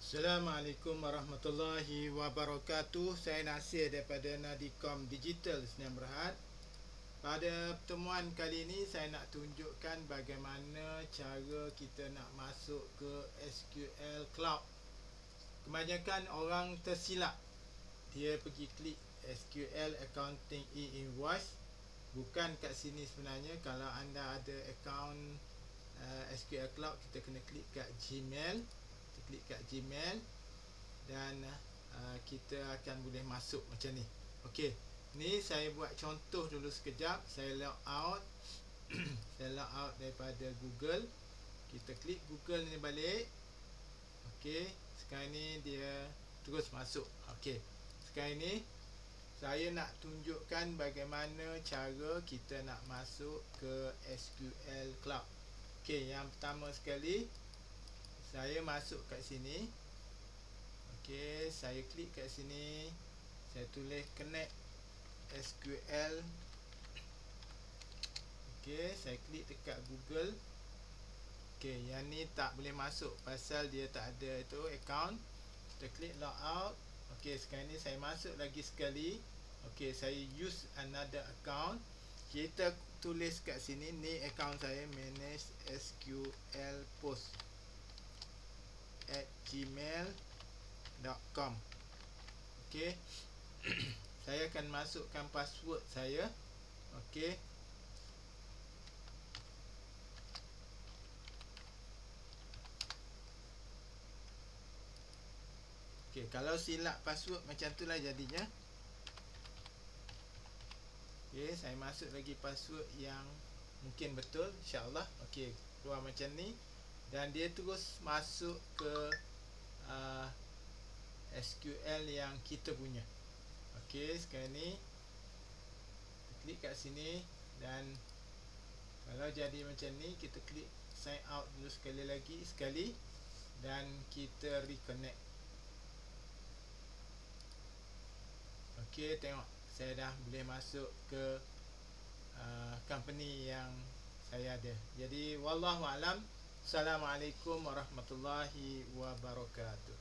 Assalamualaikum warahmatullahi wabarakatuh. Saya Nasir daripada Nadicom Digital Sdn Bhd. Pada pertemuan kali ini saya nak tunjukkan bagaimana cara kita nak masuk ke SQL Cloud. Kebanyakan orang tersilap. Dia pergi klik SQL Accounting E-Invoice. Bukan kat sini sebenarnya. Kalau anda ada akaun SQL Cloud, kita kena klik kat Gmail. Klik kat Gmail dan kita akan boleh masuk macam ni. Okey, ni saya buat contoh dulu sekejap. Saya log out. Saya log out daripada Google. Kita klik Google ni balik. Okey, sekarang ni dia terus masuk. Okey, sekarang ni saya nak tunjukkan bagaimana cara kita nak masuk ke SQL Cloud. Okey, yang pertama sekali saya masuk kat sini. Okey, saya klik kat sini. Saya tulis connect SQL. Okey, saya klik dekat Google. Okey, yang ni tak boleh masuk pasal dia tak ada itu account. Kita klik log out. Okey, sekarang ni saya masuk lagi sekali. Okey, saya use another account. Kita tulis kat sini, ni account saya, manage SQL post @gmail.com. Okey. Saya akan masukkan password saya. Okey. Okey, kalau silap password macam itulah jadinya. Okey, saya masuk lagi password yang mungkin betul, insya-Allah. Okey, keluar macam ni. Dan dia terus masuk ke SQL yang kita punya. Okey, sekarang ni klik kat sini dan kalau jadi macam ni, kita klik sign out dulu sekali dan kita reconnect. Okey, tengok saya dah boleh masuk ke company yang saya ada. Jadi wallahu alam. Assalamualaikum warahmatullahi wabarakatuh.